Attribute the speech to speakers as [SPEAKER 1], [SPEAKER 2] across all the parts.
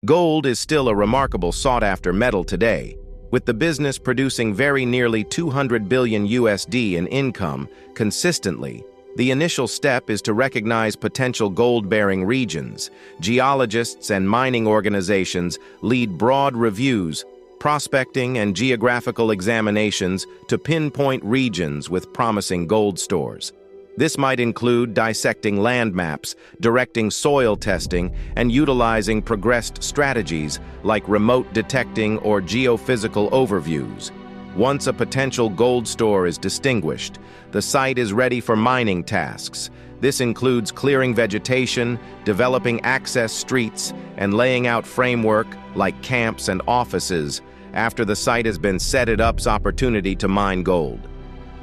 [SPEAKER 1] Gold is still a remarkable sought-after metal today, with the business producing very nearly 200 billion USD in income consistently. The initial step is to recognize potential gold-bearing regions. Geologists and mining organizations lead broad reviews, prospecting and geographical examinations to pinpoint regions with promising gold stores. This might include dissecting land maps, directing soil testing, and utilizing progressed strategies like remote detecting or geophysical overviews. Once a potential gold store is distinguished, the site is ready for mining tasks. This includes clearing vegetation, developing access streets, and laying out framework like camps and offices after the site has been set up's opportunity to mine gold.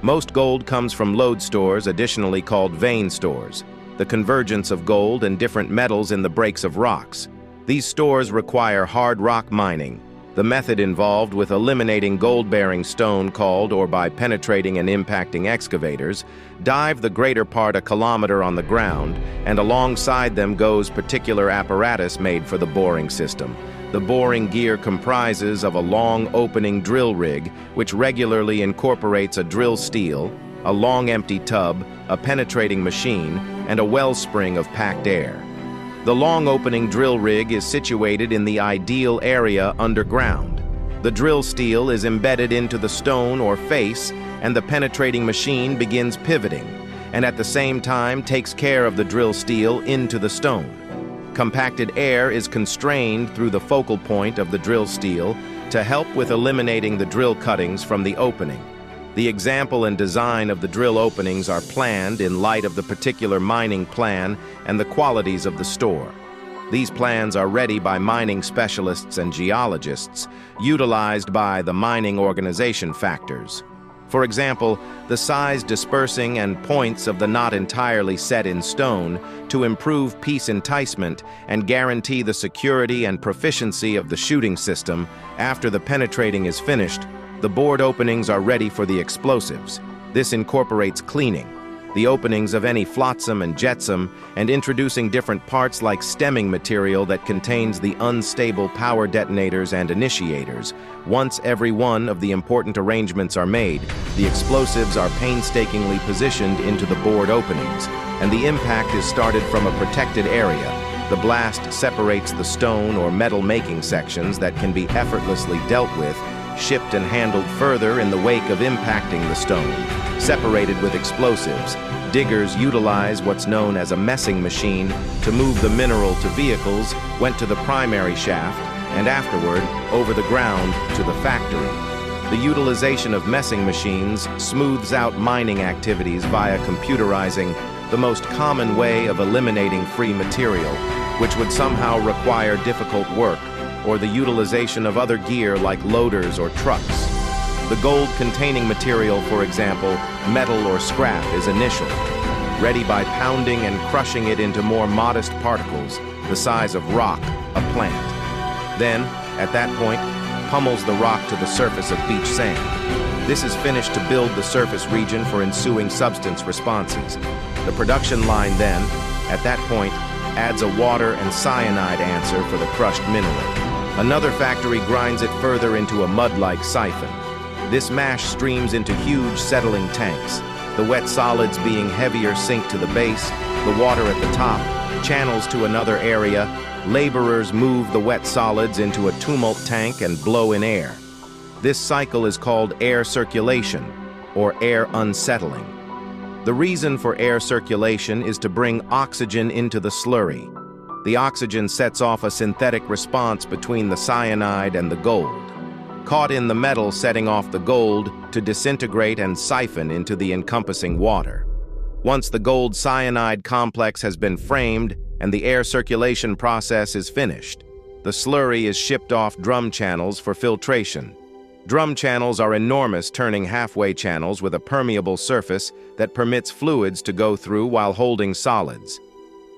[SPEAKER 1] Most gold comes from lode stores, additionally called vein stores, the convergence of gold and different metals in the breaks of rocks. These stores require hard rock mining. The method involved with eliminating gold-bearing stone called, or by penetrating and impacting excavators, dive the greater part a kilometer on the ground, and alongside them goes particular apparatus made for the boring system. The boring gear comprises of a long opening drill rig, which regularly incorporates a drill steel, a long empty tub, a penetrating machine, and a wellspring of packed air. The long opening drill rig is situated in the ideal area underground. The drill steel is embedded into the stone or face, and the penetrating machine begins pivoting, and at the same time takes care of the drill steel into the stone. Compacted air is constrained through the focal point of the drill steel to help with eliminating the drill cuttings from the opening. The example and design of the drill openings are planned in light of the particular mining plan and the qualities of the store. These plans are ready by mining specialists and geologists, utilized by the mining organization factors. For example, the size dispersing and points of the not entirely set in stone to improve piece enticement and guarantee the security and proficiency of the shooting system. After the penetrating is finished, the bored openings are ready for the explosives. This incorporates cleaning the openings of any flotsam and jetsam, and introducing different parts like stemming material that contains the unstable power detonators and initiators. Once every one of the important arrangements are made, the explosives are painstakingly positioned into the bored openings, and the impact is started from a protected area. The blast separates the stone or metal making sections that can be effortlessly dealt with, shipped and handled further in the wake of impacting the stone. Separated with explosives, diggers utilize what's known as a messing machine to move the mineral to vehicles, went to the primary shaft, and afterward, over the ground to the factory. The utilization of messing machines smooths out mining activities via computerizing, the most common way of eliminating free material, which would somehow require difficult work, or the utilization of other gear like loaders or trucks. The gold-containing material, for example, metal or scrap, is initial, ready by pounding and crushing it into more modest particles, the size of rock, a plant. Then, at that point, pummels the rock to the surface of beach sand. This is finished to build the surface region for ensuing substance responses. The production line then, at that point, adds a water and cyanide answer for the crushed mineral. Another factory grinds it further into a mud-like siphon. This mash streams into huge settling tanks, the wet solids being heavier sink to the base, the water at the top, channels to another area. Laborers move the wet solids into a tumult tank and blow in air. This cycle is called air circulation, or air unsettling. The reason for air circulation is to bring oxygen into the slurry. The oxygen sets off a synthetic response between the cyanide and the gold, caught in the metal, setting off the gold to disintegrate and siphon into the encompassing water. Once the gold cyanide complex has been framed and the air circulation process is finished, the slurry is shipped off drum channels for filtration. Drum channels are enormous turning halfway channels with a permeable surface that permits fluids to go through while holding solids.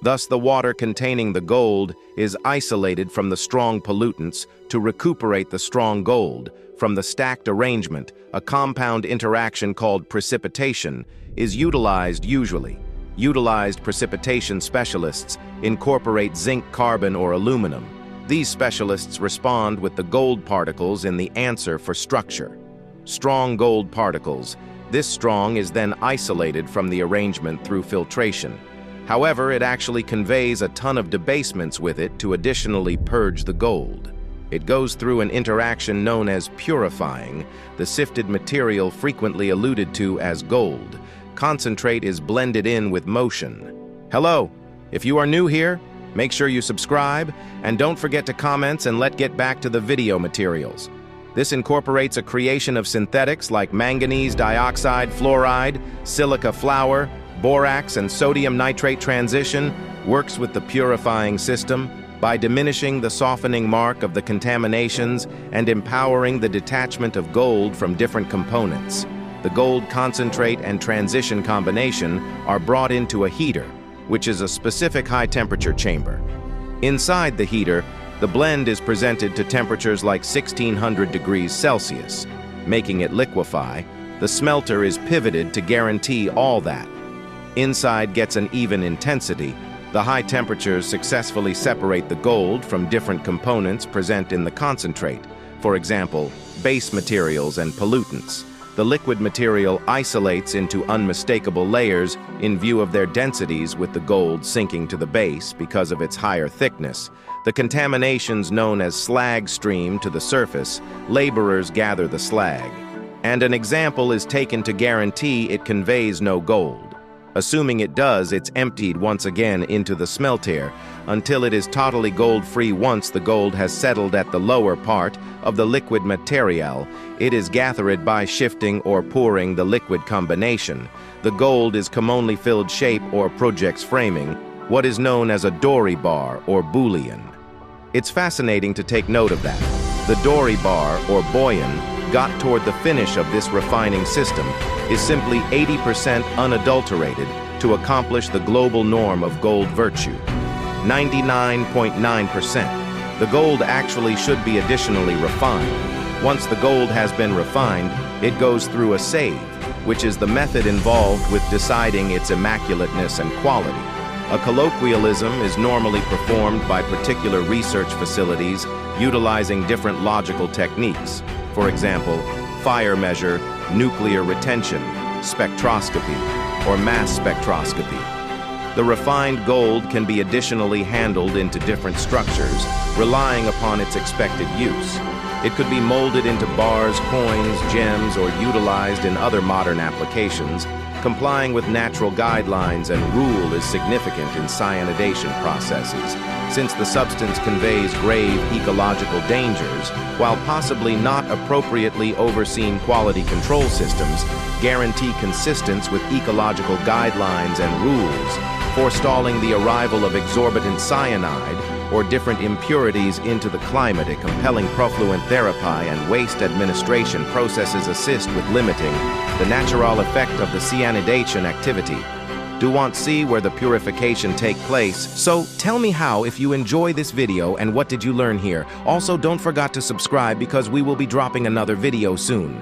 [SPEAKER 1] Thus, the water containing the gold is isolated from the strong pollutants to recuperate the strong gold. From the stacked arrangement, a compound interaction called precipitation is utilized usually. Utilized precipitation specialists incorporate zinc, carbon, or aluminum. These specialists respond with the gold particles in the answer for structure. Strong gold particles. This strong is then isolated from the arrangement through filtration. However, it actually conveys a ton of debasements with it to additionally purge the gold. It goes through an interaction known as purifying, the sifted material frequently alluded to as gold. Concentrate is blended in with motion. Hello! If you are new here, make sure you subscribe, and don't forget to comment and let's get back to the video materials. This incorporates a creation of synthetics like manganese dioxide fluoride, silica flour, borax and sodium nitrate transition, works with the purifying system by diminishing the softening mark of the contaminations and empowering the detachment of gold from different components. The gold concentrate and transition combination are brought into a heater, which is a specific high-temperature chamber. Inside the heater, the blend is presented to temperatures like 1600 degrees Celsius, making it liquefy. The smelter is pivoted to guarantee all that. Inside gets an even intensity. The high temperatures successfully separate the gold from different components present in the concentrate, for example, base materials and pollutants. The liquid material isolates into unmistakable layers in view of their densities, with the gold sinking to the base because of its higher thickness. The contaminations known as slag stream to the surface. Laborers gather the slag, and an example is taken to guarantee it conveys no gold. Assuming it does, it's emptied once again into the smelter until it is totally gold-free. Once the gold has settled at the lower part of the liquid material, it is gathered by shifting or pouring the liquid combination. The gold is commonly filled shape or projects framing, what is known as a dory bar or bullion. It's fascinating to take note of that. The dory bar or bullion got toward the finish of this refining system is simply 80% unadulterated to accomplish the global norm of gold virtue. 99.9%. The gold actually should be additionally refined. Once the gold has been refined, it goes through a save, which is the method involved with deciding its immaculateness and quality. A colloquialism is normally performed by particular research facilities utilizing different logical techniques. For example, fire measure, nuclear retention, spectroscopy, or mass spectroscopy. The refined gold can be additionally handled into different structures, relying upon its expected use. It could be molded into bars, coins, gems, or utilized in other modern applications. Complying with natural guidelines and rule is significant in cyanidation processes, since the substance conveys grave ecological dangers, while possibly not appropriately overseen. Quality control systems guarantee consistency with ecological guidelines and rules, forestalling the arrival of exorbitant cyanide or different impurities into the climate. A compelling profluent therapy and waste administration processes assist with limiting the natural effect of the cyanidation activity. Do want to see where the purification take place? So tell me how if you enjoy this video, and what did you learn here? Also, don't forget to subscribe because we will be dropping another video soon.